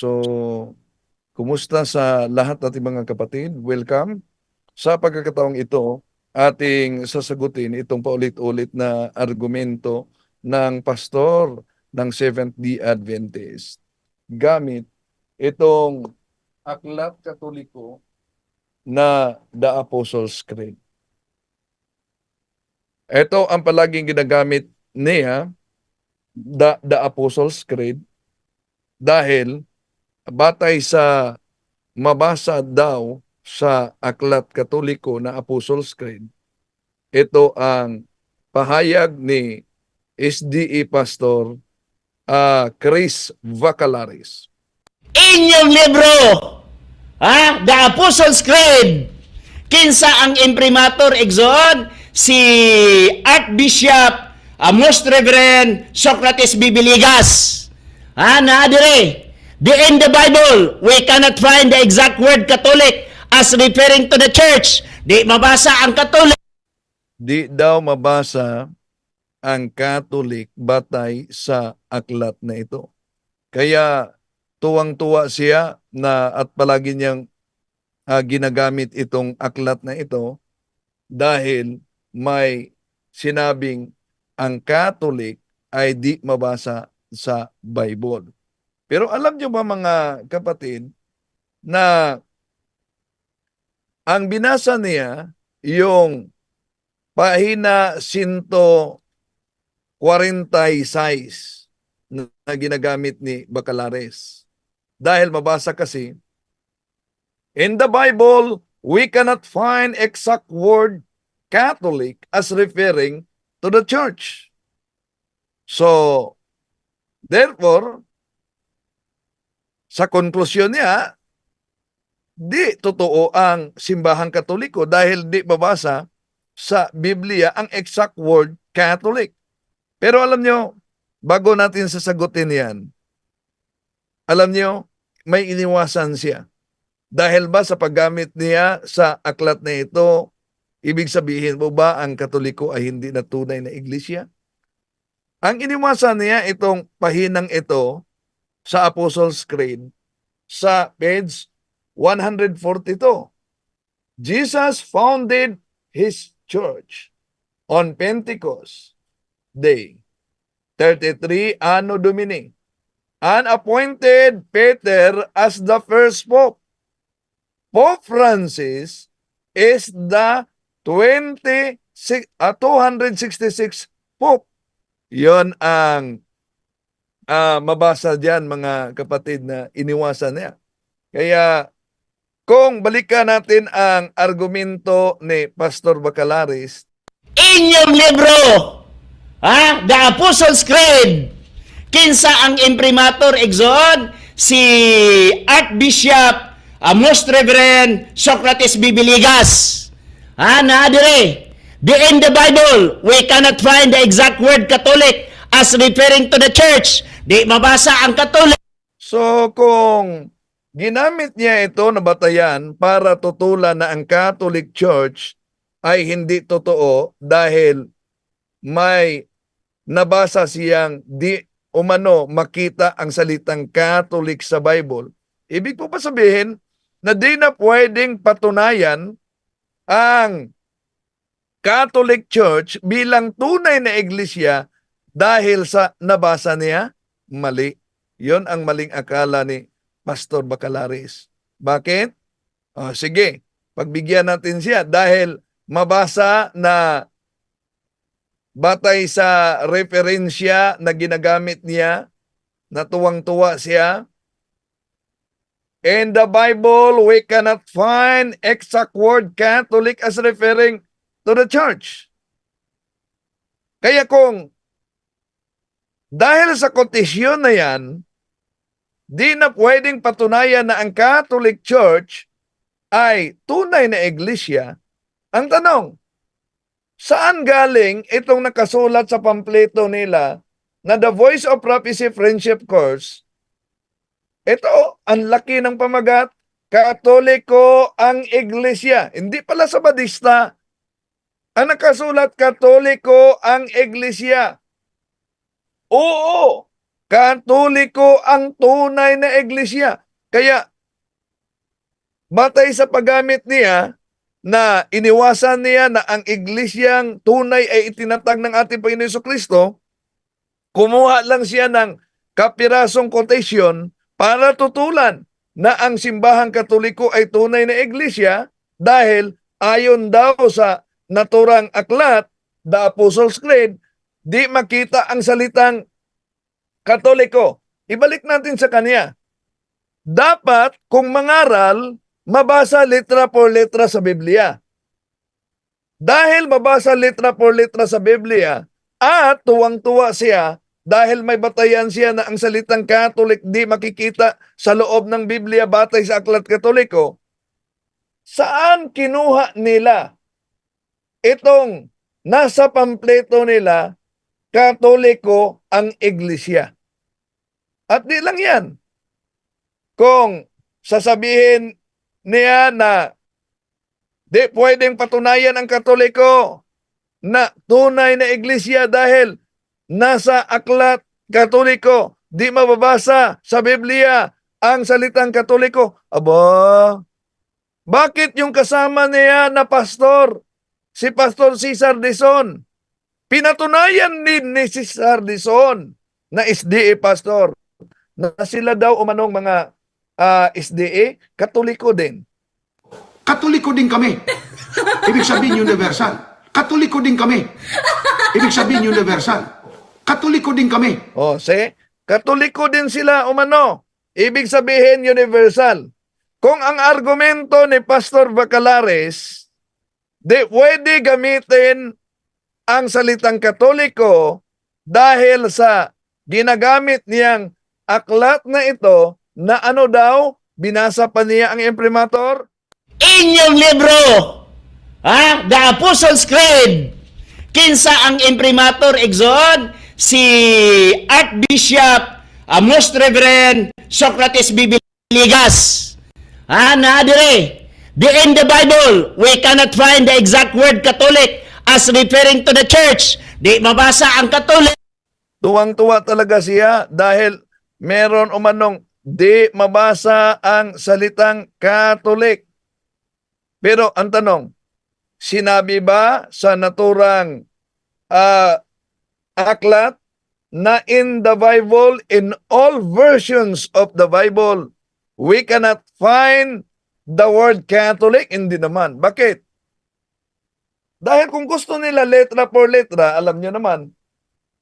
So, kumusta sa lahat nating mga kapatid? Welcome. Sa pagkakataong ito, ating sasagutin itong paulit-ulit na argumento ng pastor ng Seventh-day Adventist gamit itong aklat katoliko na The Apostles' Creed. Ito ang palaging ginagamit niya, the Apostles' Creed, dahil batay sa mabasa daw sa aklat katoliko na Apostles' Creed, ito ang pahayag ni SDE Pastor Chris Vacalaris. Inyong libro, The Apostles' Creed, kinsa ang imprimatur igsoon si Archbishop Most Reverend Socrates Bibiligas. Na dire, in the Bible, we cannot find the exact word Catholic as referring to the church. Di mabasa ang Catholic. Di daw mabasa ang Catholic batay sa aklat na ito. Kaya tuwang-tuwa siya na at palagi niyang ginagamit itong aklat na ito dahil may sinabing ang Catholic ay di mabasa sa Bible. Pero alam niyo ba mga kapatid na ang binasa niya yung pahina 146 na ginagamit ni Bacalares. Dahil mabasa kasi, in the Bible, we cannot find exact word Catholic as referring to the church. So, therefore, sa konklusyon niya, di totoo ang simbahang Katoliko dahil di babasa sa Biblia ang exact word Catholic. Pero alam nyo, bago natin sasagutin yan, alam nyo, may iniwasan siya. Dahil ba sa paggamit niya sa aklat na ito, ibig sabihin mo ba ang Katoliko ay hindi na tunay na iglesia? Ang iniwasan niya itong pahinang ito sa Apostles' Creed sa page 142. Jesus founded His church on Pentecost Day, 33 Anno Domini, and appointed Peter as the first pope. Pope Francis is the 266 pope. Yon ang mabasa diyan mga kapatid na iniwasan niya. Kaya kung balikan natin ang argumento ni Pastor Bacalaris, Inyong libro, The Apostles' Creed, kinsa ang imprimatur igsoon si Archbishop Most Reverend Socrates Bibiligas. Na dire, in the Bible, we cannot find the exact word Catholic as referring to the church. Di mabasa ang Catholic. so kung ginamit niya ito na batayan para tutulan na ang Catholic Church ay hindi totoo dahil may nabasa siyang di umano makita ang salitang Catholic sa Bible, ibig po ba sabihin na di na pwedeng patunayan ang Catholic Church bilang tunay na iglesia dahil sa nabasa niya? Mali. Yon ang maling akala ni Pastor Bacalaris. Bakit? Sige, pagbigyan natin siya dahil mabasa na batay sa referensya na ginagamit niya, na tuwang-tuwa siya. In the Bible, we cannot find exact word Catholic as referring to the church. Kaya kung dahil sa kotisyon na yan, di na pwedeng patunayan na ang Catholic Church ay tunay na iglesia, ang tanong, saan galing itong nakasulat sa pampleto nila na The Voice of Prophecy Friendship Course? Ito, ang laki ng pamagat, Katoliko ang iglesia. Hindi pala Sabadista. Ang nakasulat, Katoliko ang iglesia. Oo, Katoliko ang tunay na iglesia. Kaya, batay sa paggamit niya, na iniwasan niya na ang iglesyang tunay ay itinatag ng ating Panginoon Jesucristo, kumuha lang siya ng kapirasong quotation para tutulan na ang simbahang Katoliko ay tunay na iglesia dahil ayon daw sa naturang aklat, the Apostles' Creed, di makita ang salitang Katoliko. Ibalik natin sa kanya. Dapat, kung mangaral, mabasa letra por letra sa Biblia. Dahil mabasa letra por letra sa Biblia, at tuwang-tuwa siya dahil may batayan siya na ang salitang Catholic di makikita sa loob ng Biblia batay sa Aklat Katoliko, saan kinuha nila itong nasa pampleto nila, Katoliko ang iglesia? At di lang yan. Kung sasabihin niya na di pwedeng patunayan ang Katoliko na tunay na iglesia dahil nasa Aklat Katoliko, di mababasa sa Biblia ang salitang Katoliko. Aba, bakit yung kasama niya na pastor, si Pastor Cesar Dizon, pinatunayan din ni Cesar Dizon na SDA pastor na sila daw umanong mga SDA, Katoliko din. Katoliko din kami. Ibig sabihin universal. Katoliko din kami. Ibig sabihin universal. Katoliko din kami. O, Katoliko din sila umano. Ibig sabihin universal. Kung ang argumento ni Pastor Bacalares, di pwede gamitin ang salitang Katoliko dahil sa ginagamit niyang aklat na ito na ano daw, binasa pa niya ang imprimatur? Inyong libro, The Apostles' Creed, kinsa ang imprimatur igsoon si Archbishop Most Reverend Socrates Bibiligas. Na dire, in the Bible, we cannot find the exact word Catholic as referring to the church. Di mabasa ang Catholic. Tuwang-tuwa talaga siya dahil meron umanong di mabasa ang salitang Catholic. Pero ang tanong, sinabi ba sa naturang aklat na in the Bible, in all versions of the Bible, we cannot find the word Catholic? Hindi naman. Bakit? Dahil kung gusto nila letra por letra, alam nyo naman,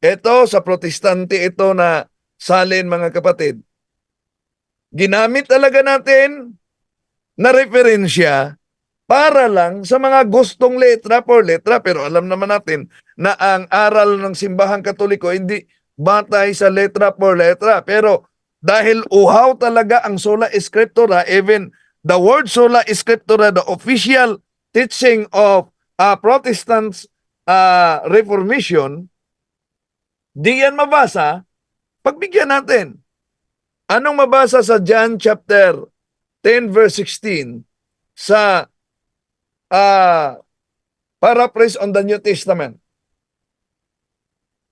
ito sa protestante ito na salin mga kapatid, ginamit talaga natin na referensya para lang sa mga gustong letra por letra. Pero alam naman natin na ang aral ng simbahang Katoliko hindi batay sa letra por letra. Pero dahil uhaw talaga ang sola scriptura, even the word sola scriptura, the official teaching of Protestants Reformation, di yan mabasa, pagbigyan natin. Anong mabasa sa John chapter 10 verse 16 sa paraphrase on the New Testament?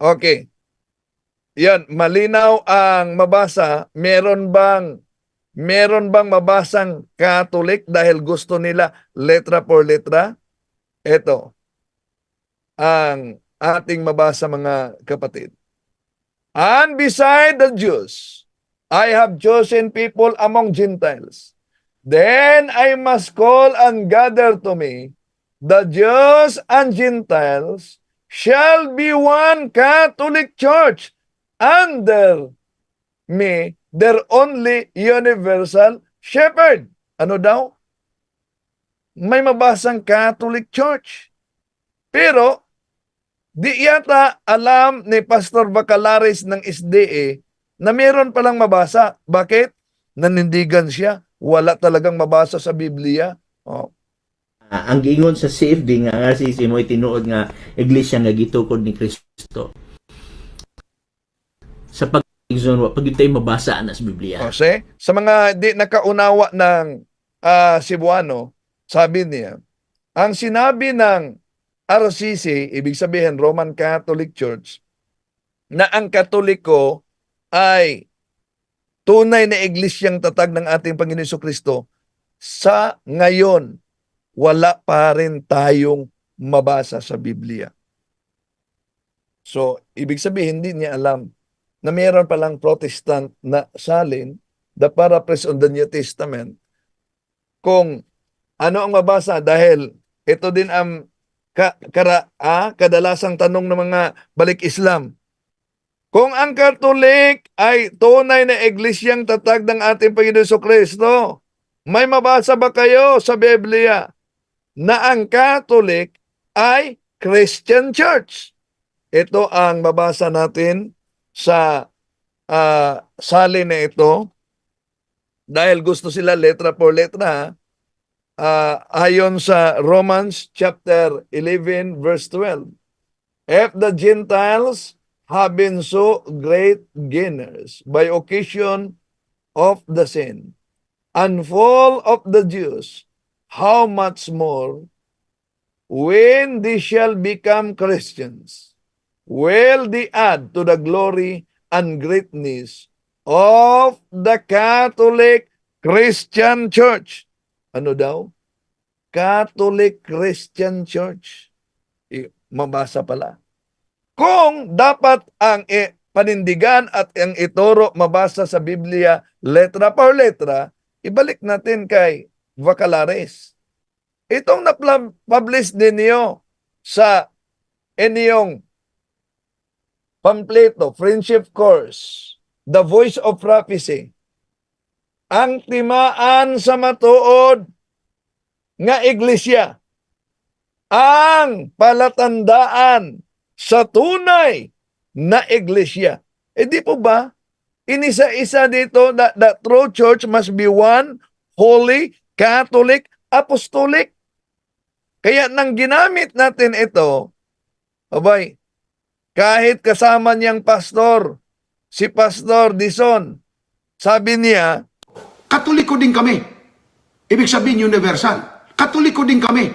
Okay. Yan, malinaw ang mabasa. Meron bang mabasang Catholic dahil gusto nila letra por letra? Ito ang ating mabasa mga kapatid. And beside the Jews, I have chosen people among Gentiles. Then I must call and gather to me the Jews and Gentiles shall be one Catholic Church under me, their only universal shepherd. Ano daw? May mabasang Catholic Church. Pero, di yata alam ni Pastor Bacalares ng SDA na meron palang mabasa. Bakit? Nanindigan siya. Wala talagang mabasa sa Biblia. Oh. Ang giingon sa CFD nga si mo tinuod nga iglesia nga gitukod ni Kristo. Sa pag-igsoon wa pag tayo mabasa na sa Biblia. Kasi sa mga di nakaunawa ng Cebuano, sabi niya, ang sinabi ng RCC, ibig sabihin Roman Catholic Church, na ang Katoliko ay tunay na iglesyang tatag ng ating Panginoon Jesucristo, sa ngayon, wala pa rin tayong mabasa sa Biblia. So, ibig sabihin, hindi niya alam na mayroon palang Protestant na salin, the paraphrase on the New Testament, kung ano ang mabasa, dahil ito din ang kadalasang tanong ng mga balik Islam. Kung ang Katolik ay tunay na iglesyang tatag ng ating Panginoon Jesucristo, may mabasa ba kayo sa Biblia na ang Katolik ay Christian Church? Ito ang mabasa natin sa salin na ito, dahil gusto sila letra por letra, ayon sa Romans chapter 11 verse 12. If the Gentiles have been so great gainers by occasion of the sin and fall of the Jews, how much more when they shall become Christians will they add to the glory and greatness of the Catholic Christian Church. Ano daw? Catholic Christian Church. Mabasa pala. Kung dapat ang panindigan at ang ituro mabasa sa Biblia letra por letra, ibalik natin kay Bacalares. Itong na-publish din niyo sa inyong pampleto, Friendship Course, The Voice of Prophecy, ang timaan sa matuod nga iglesia, ang palatandaan sa tunay na iglesia. Di po ba? Inisa-isa dito that the true church must be one, holy, Catholic, apostolic. Kaya nang ginamit natin ito, abay, kahit kasama niyang pastor, si Pastor Dison, sabi niya, Katoliko din kami. Ibig sabihin universal. Katoliko din kami.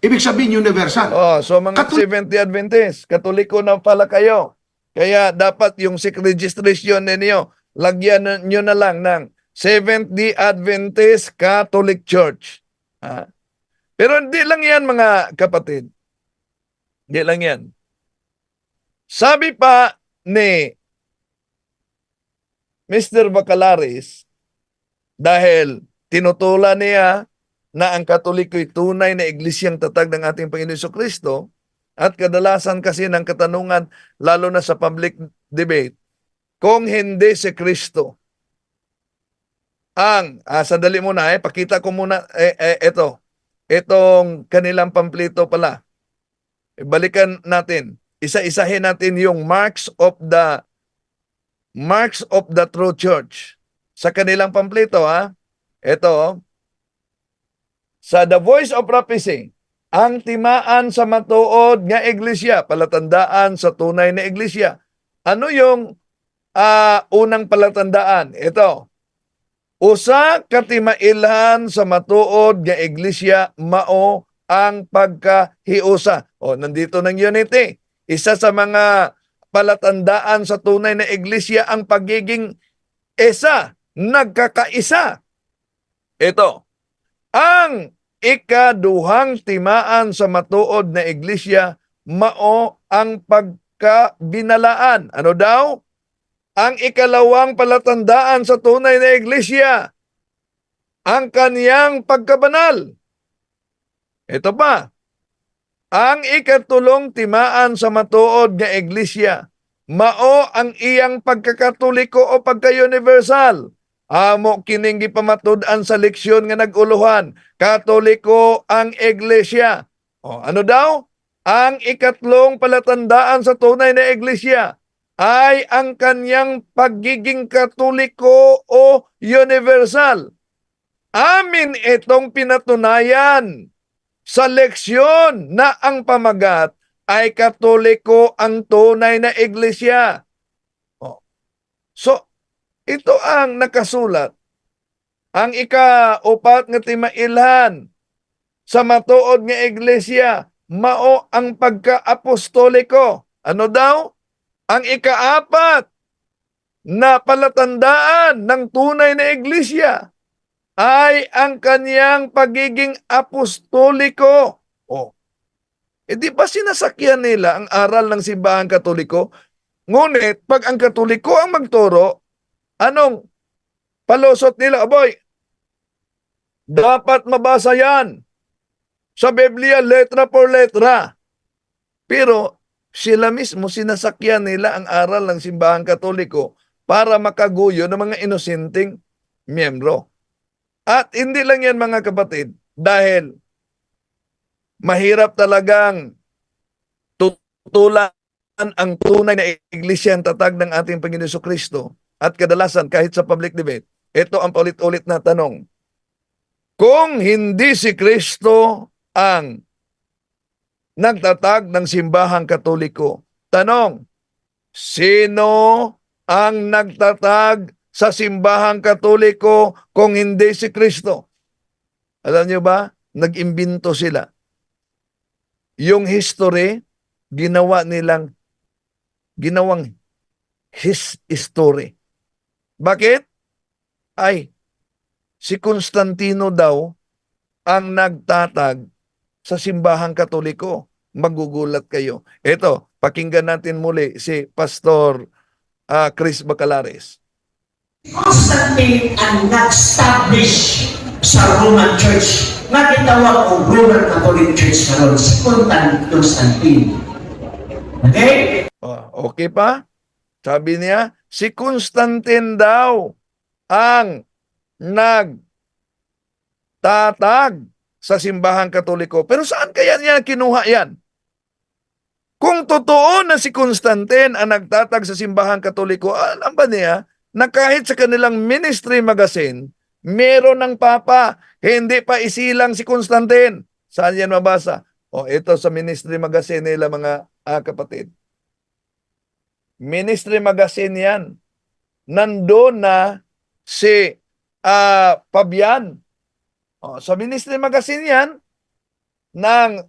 Ibig sabihin universal. so mga Seventh-day Adventist, Katoliko na pala kayo. Kaya dapat yung SIC registration ninyo, lagyan nyo na lang ng Seventh-day Adventist Catholic Church. Pero hindi lang yan, mga kapatid. Hindi lang yan. Sabi pa ni Mr. Bacalares, dahil tinutulan niya na ang Katoliko'y tunay na iglesyang tatag ng ating Panginoon Jesucristo, at kadalasan kasi ng katanungan, lalo na sa public debate, kung hindi si Kristo ang, sandali muna, pakita ko muna, itong kanilang pamplito pala. Balikan natin. Isa-isahin natin yung marks of the true church sa kanilang pamplito. Ito, sa The Voice of Prophecy, ang timaan sa matuod nga iglesia, palatandaan sa tunay na iglesia. Ano yung unang palatandaan? Ito, usa ka timailan sa matuod nga iglesia, mao ang pagkahiusa. Nandito ng unity. Isa sa mga palatandaan sa tunay na iglesia ang pagiging isa, nagkakaisa. Ito, ang ikaduhang timaan sa matuod na iglesia, mao ang pagkabinalaan. Ano daw? Ang ikalawang palatandaan sa tunay na iglesia, ang kaniyang pagkabanal. Ito pa, ang ikatulong timaan sa matuod nga iglesia, mao ang iyang pagkakatoliko o pagka-universal. Amo kining gipamatud-an sa leksyon nga nag-uluhan, Katoliko ang iglesia. Ano daw? Ang ikatlong palatandaan sa tunay na iglesia ay ang kanyang pagiging katoliko o universal. Amin itong pinatunayan sa leksyon na ang pamagat ay Katoliko ang tunay na iglesia. So, ito ang nakasulat. Ang ikaupat nga timailhan sa matuod nga iglesia, mao ang pagka-apostoliko. Ano daw? Ang ikaapat na palatandaan ng tunay na iglesia ay ang kanyang pagiging apostoliko. O, di ba sinasakyan nila ang aral ng simbahang Katoliko? Ngunit, pag ang Katoliko ang magturo, anong palusot nila? Aboy, dapat mabasa yan sa Biblia, letra por letra. Pero, sila mismo sinasakyan nila ang aral ng simbahang Katoliko para makaguyo ng mga inosenteng miyembro. At hindi lang yan mga kapatid, dahil mahirap talagang tutulan ang tunay na iglesia ang tatag ng ating Panginoon Jesucristo. At kadalasan kahit sa public debate, ito ang paulit-ulit na tanong. Kung hindi si Kristo ang nagtatag ng simbahang Katoliko, tanong, sino ang nagtatag sa simbahang Katoliko kung hindi si Kristo? Alam niyo ba, nag-imbento sila. Yung history, ginawang his story. Bakit? Ay, si Constantino daw ang nagtatag sa simbahang Katoliko. Magugulat kayo. Ito, pakinggan natin muli si Pastor Chris Bacalares. Constantine ang nag-establish sa Roman Church na gitawag o Roman Catholic Church karon si Constantine. Okay? Okay pa? Sabi niya, si Constantine daw ang nagtatag sa simbahang Katoliko. Pero saan kaya niya kinuha yan? Kung totoo na si Constantine ang nagtatag sa simbahang Katoliko, alam ba niya na kahit sa kanilang ministry magazine, meron ng papa, hindi pa isilang si Constantine. Saan yan mabasa? Ito sa ministry magazine nila mga kapatid. Ministry magazine yan. Nandun na si Fabian. Sa ministry magazine yan, ng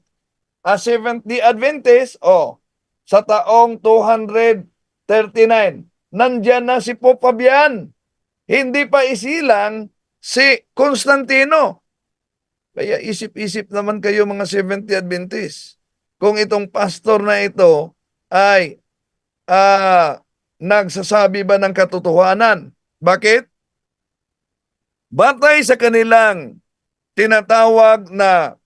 Seventh-day Adventist, sa taong 239, nandyan na si Pope Fabian. Hindi pa isilang si Constantino. Kaya isip-isip naman kayo mga Seventh-day Adventist. Kung itong pastor na ito ay nagsasabi ba ng katotohanan? Bakit? Batay sa kanilang tinatawag na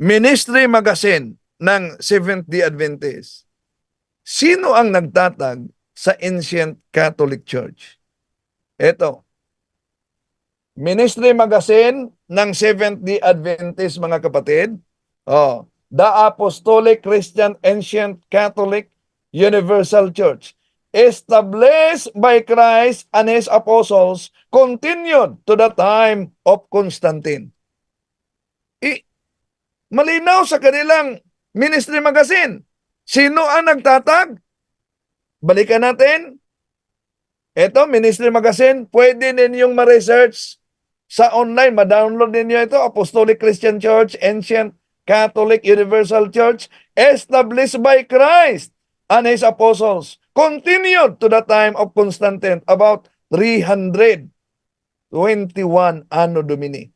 ministry magazine ng Seventh-day Adventist, sino ang nagtatag sa Ancient Catholic Church? Ito, ministry magazine ng Seventh-day Adventist, mga kapatid. The Apostolic Christian Ancient Catholic Universal Church, established by Christ and His apostles, continued to the time of Constantine. Malinaw sa kanilang ministry magazine. Sino ang nagtatag? Balikan natin. Ito, ministry magazine. Pwede ninyong ma-research sa online. Ma-download ninyo ito. Apostolic Christian Church, Ancient Catholic Universal Church, established by Christ and His apostles, continued to the time of Constantine, about 321 Anno Domini.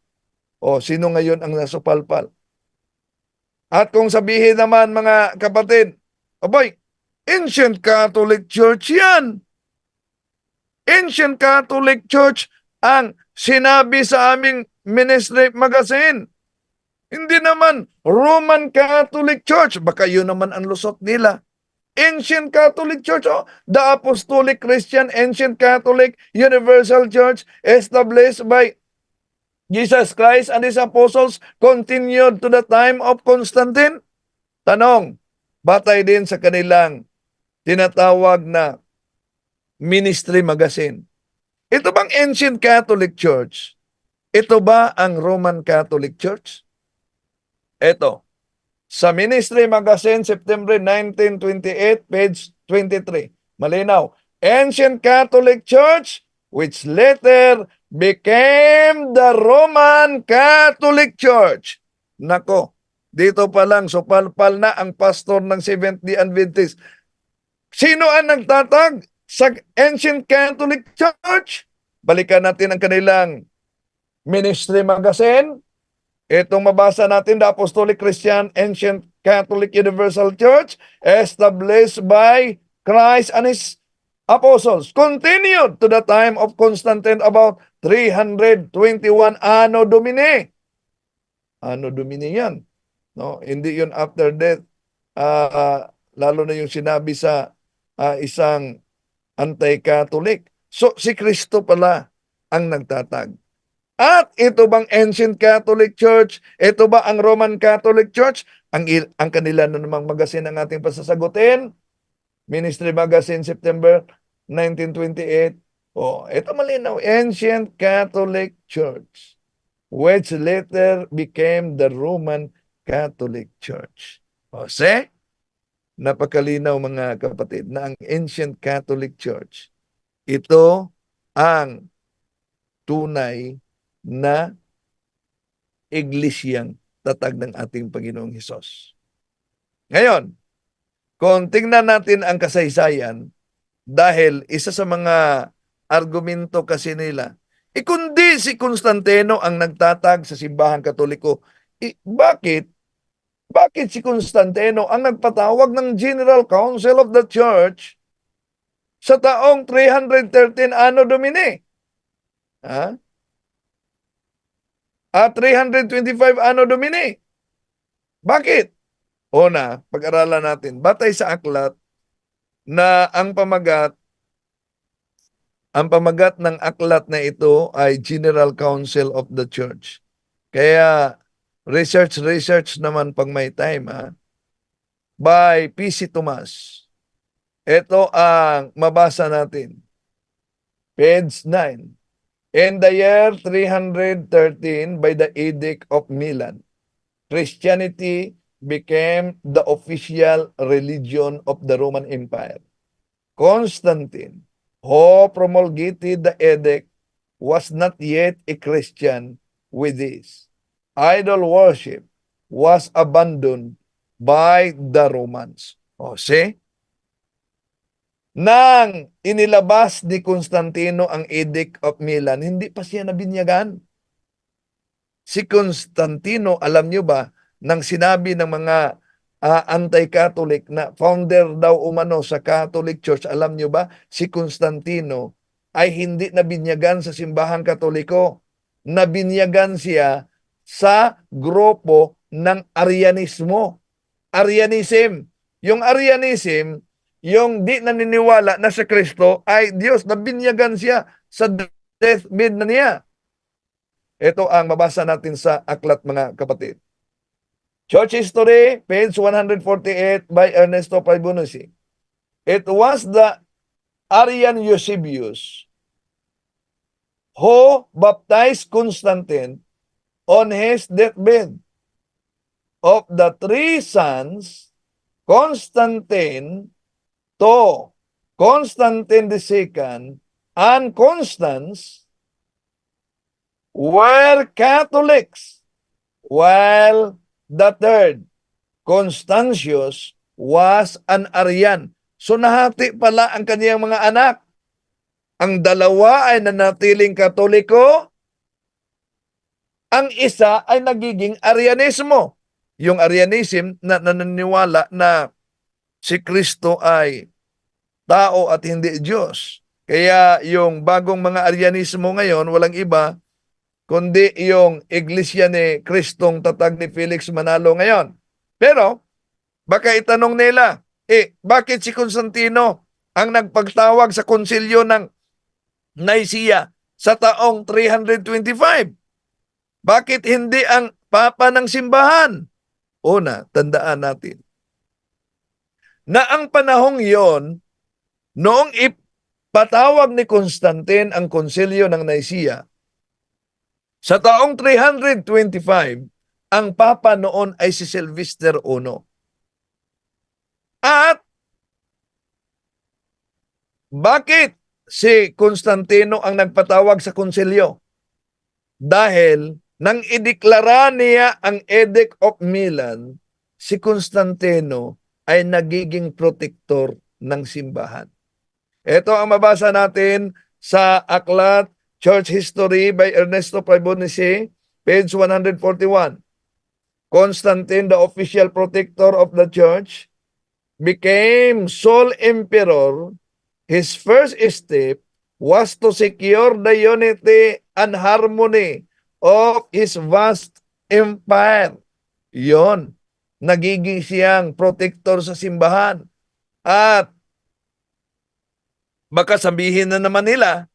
Sino ngayon ang nasupalpal? At kung sabihin naman mga kapatid, Ancient Catholic Church yan. Ancient Catholic Church ang sinabi sa aming ministry magazine. Hindi naman Roman Catholic Church. Baka yun naman ang lusot nila. Ancient Catholic Church, the Apostolic Christian Ancient Catholic Universal Church, established by Jesus Christ and His apostles, continued to the time of Constantine. Tanong, batay din sa kanilang tinatawag na ministry magazine. Ito bang Ancient Catholic Church? Ito ba ang Roman Catholic Church? Ito, sa ministry magazine, September 1928, page 23. Malinaw, Ancient Catholic Church, which later became the Roman Catholic Church. Nako, dito pa lang, supalpal na ang pastor ng Seventh-day Adventist. Sino ang nagtatag Sa Ancient Catholic Church, balikan natin ang kanilang ministry magazine. Itong mabasa natin, The Apostolic Christian Ancient Catholic Universal Church, established by Christ and His apostles, continued to the time of Constantine about 321 Anno Domini. Anno Domini yan. No? Hindi yun after death. Lalo na yung sinabi sa isang anti-Catholic. So, si Kristo pala ang nagtatag. At ito bang Ancient Catholic Church? Ito ba ang Roman Catholic Church? Ang kanila na namang magazine ang ating pasasagutin. Ministry Magazine, September 1928. Ito malinaw. Ancient Catholic Church, which later became the Roman Catholic Church. See? Napakalinaw mga kapatid na ang Ancient Catholic Church, ito ang tunay na iglesyang tatag ng ating Panginoong Hesus. Ngayon, kung tingnan natin ang kasaysayan, dahil isa sa mga argumento kasi nila, kundi si Constantino ang nagtatag sa simbahang Katoliko, bakit si Constantino ang nagpatawag ng General Council of the Church sa taong 313 Anno Domini? 325 Anno Domini. Bakit? Una, pag-aralan natin, batay sa aklat na ang pamagat ng aklat na ito ay General Council of the Church. Kaya research naman pag may time, by P.C. Thomas. Ito ang mabasa natin. Page 9. In the year 313, by the Edict of Milan, Christianity became the official religion of the Roman Empire. Constantine, who promulgated the edict, was not yet a Christian with this. Idol worship was abandoned by the Romans. See? Nang inilabas ni Constantino ang Edict of Milan, hindi pa siya nabinyagan. Si Constantino, alam nyo ba, nang sinabi ng mga anti-Catholic na founder daw umano sa Catholic Church, alam nyo ba, si Constantino ay hindi nabinyagan sa simbahang Katoliko. Nabinyagan siya sa grupo ng Arianismo. Arianism. Yung Arianism, yung di naniniwala na si Kristo ay Diyos, nabinyagan siya sa deathbed na niya. Ito ang mabasa natin sa aklat, mga kapatid. Church History, page 148 by Ernesto Paibunisi. It was the Arian Eusebius who baptized Constantine on his deathbed. Of the three sons, Constantine to Constantine II and Constance were Catholics, while the third, Constantius, was an Arian. So nahati pala ang kaniyang mga anak. Ang dalawa ay nanatiling Katoliko, ang isa ay nagiging Arianismo. Yung Arianism na naniniwala na si Kristo ay tao at hindi Diyos. Kaya yung bagong mga Arianismo ngayon, walang iba, kundi yung Iglesia ni Kristong tatag ni Felix Manalo ngayon. Pero, baka itanong nila, bakit si Constantino ang nagpagtawag sa konsilyo ng Nicaea sa taong 325? Bakit hindi ang Papa ng simbahan? Una, tandaan natin na ang panahong yon, noong ipatawag ni Constantine ang konsilyo ng Nicaea, sa taong 325, ang Papa noon ay si Sylvester I. At bakit si Constantino ang nagpatawag sa konsilyo? Dahil nang ideklara niya ang Edict of Milan, si Constantino ay nagiging protektor ng simbahan. Ito ang mabasa natin sa aklat Church History by Ernesto Pribonici, page 141. Constantine, the official protector of the church, became sole emperor. His first step was to secure the unity and harmony of his vast empire. Yon, nagiging siyang protector sa simbahan. At baka sabihin na naman nila,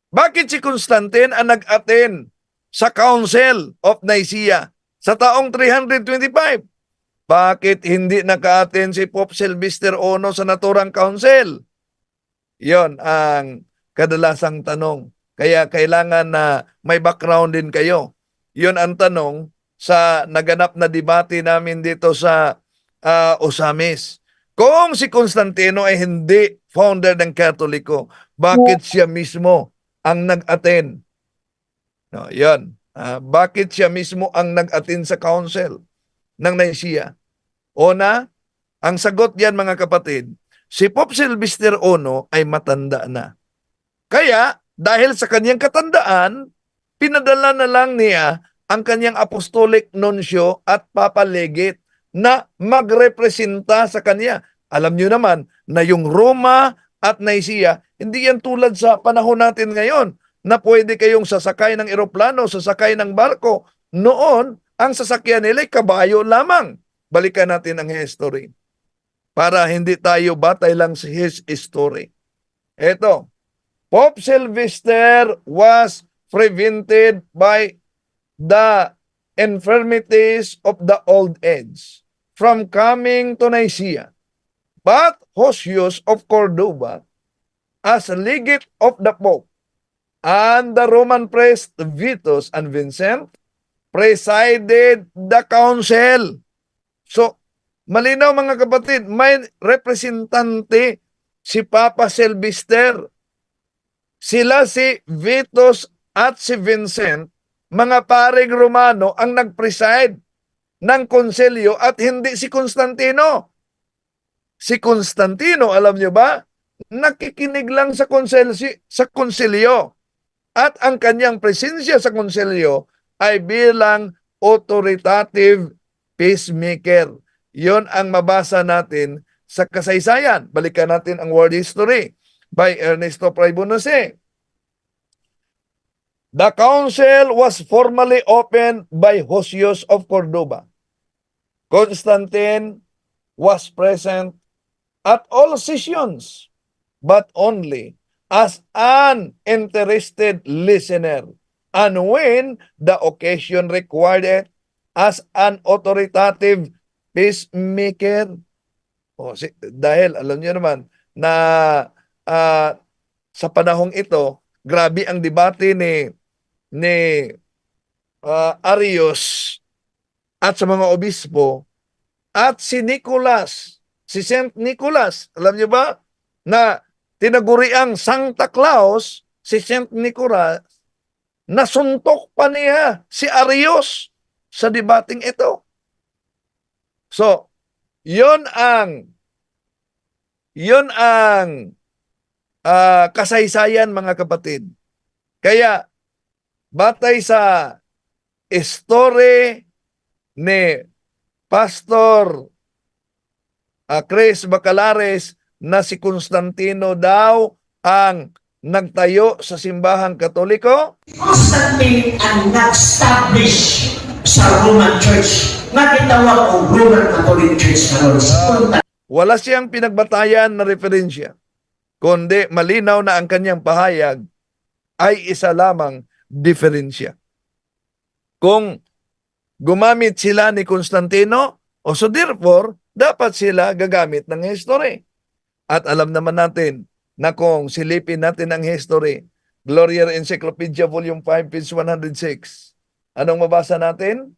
bakit si Constantine ang nag-attend sa Council of Nicaea sa taong 325? Bakit hindi naka-attend si Pope Sylvester I sa naturang council? Yon ang kadalasang tanong. Kaya kailangan na may background din kayo. Yon ang tanong sa naganap na debate namin dito sa Osamis. Kung si Constantino ay hindi founder ng Katoliko, bakit siya mismo ang nag-attend? No, yan. Bakit siya mismo ang nag-attend sa council ng Nicaea? Una, ang sagot yan mga kapatid, si Pope Sylvester I ay matanda na. Kaya, dahil sa kanyang katandaan, pinadala na lang niya ang kanyang apostolic nuncio at papalegate na magrepresenta sa kanya. Alam niyo naman na yung Roma at Nicaea, hindi yan tulad sa panahon natin ngayon na pwede kayong sasakay ng eroplano, sasakay ng barko. Noon, ang sasakyan nila ay kabayo lamang. Balikan natin ang history para hindi tayo batay lang sa his story. Ito, Pope Sylvester was prevented by the infirmities of the old age from coming to Nicaea. But Hosius of Cordoba, as legate of the Pope, and the Roman priest Vitus and Vincent presided the council. So, malinaw mga kapatid, may representante si Papa Sylvester. Sila si Vitus at si Vincent, mga paring Romano ang nag-preside ng konselyo at hindi si Constantino. Si Constantino, alam niyo ba, nakikinig lang sa konselyo. At ang kanyang presensya sa konselyo ay bilang authoritative peacemaker. Yon ang mabasa natin sa kasaysayan. Balikan natin ang world history by Ernesto Pribonici. The council was formally opened by Hosius of Cordoba. Constantine was present at all sessions, but only as an interested listener, and when the occasion required it, as an authoritative peacemaker. Dahil alam niyo naman na sa panahong ito, grabe ang debate ni Arius at sa mga obispo at si Nicholas, si Saint Nicholas, alam niyo ba na tinaguriang Santa Claus, si Saint Nicholas, nasuntok pa niya si Arius sa debating ito. So, yon ang kasaysayan mga kapatid. Kaya, batay sa story ni Pastor Chris Bacalares na si Constantino daw ang nagtayo sa simbahang Katoliko. Constantine ang nag-establish sa Roman Church nga gitawag og Roman Catholic Church karon. Wala siyang pinagbatayan na referensya, kundi malinaw na ang kanyang pahayag ay isa lamang diferensya. Kung gumamit sila ni Constantino, so therefore, dapat sila gagamit ng history. At alam naman natin na kung silipin natin ang history, Gloria Encyclopedia Volume 5, page 106. Anong mabasa natin?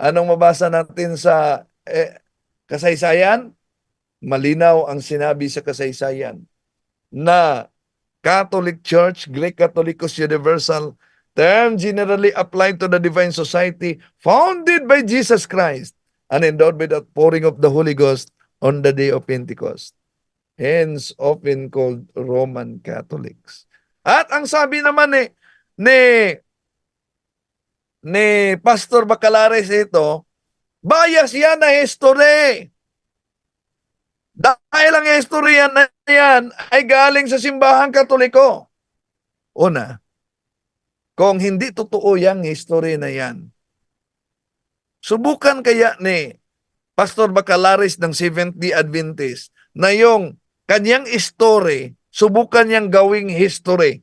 Anong mabasa natin sa kasaysayan? Malinaw ang sinabi sa kasaysayan na Catholic Church, Greek Catholicos Universal, term generally applied to the divine society founded by Jesus Christ and endowed by the pouring of the Holy Ghost on the day of Pentecost. hence often called Roman Catholics. At ang sabi naman ni Pastor Bacalares ito, bias yan na history. Dahil ang history na yan ay galing sa simbahang Katoliko. Una, kung hindi totoo yung history na yan, subukan kaya ni Pastor Bacalares ng Seventh-day Adventist na yung kanyang story, subukan niyang gawing history.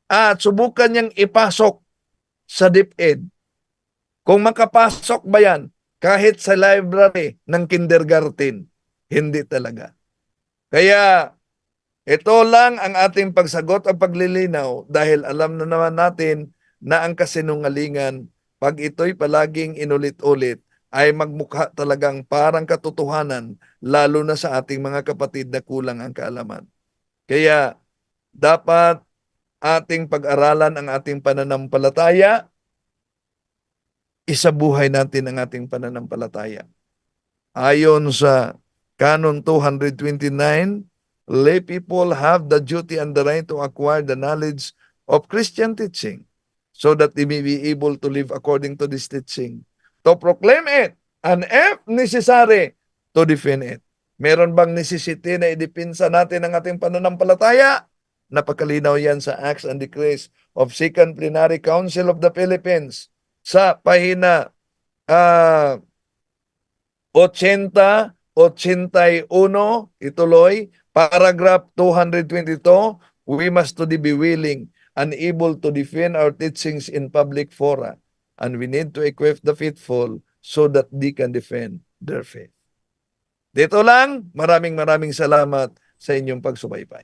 At subukan niyang ipasok sa DepEd. Kung makapasok ba yan kahit sa library ng kindergarten, hindi talaga. Kaya ito lang ang ating pagsagot at paglilinaw dahil alam na naman natin na ang kasinungalingan, pag ito'y palaging inulit-ulit, ay magmukha talagang parang katotohanan, lalo na sa ating mga kapatid na kulang ang kaalaman. Kaya dapat ating pag-aralan ang ating pananampalataya, isabuhay natin ang ating pananampalataya. Ayon sa Canon 229, lay people have the duty and the right to acquire the knowledge of Christian teaching so that they may be able to live according to this teaching, to proclaim it, and if necessary, to defend it. Meron bang necessity na idipinsa natin ang ating pananampalataya? Napakalinaw yan sa Acts and Decrees of Second Plenary Council of the Philippines sa pahina 80, 81, ituloy, paragraph 222, we must to be willing and able to defend our teachings in public fora, and we need to equip the faithful so that they can defend their faith. Dito lang, maraming salamat sa inyong pagsubaybay.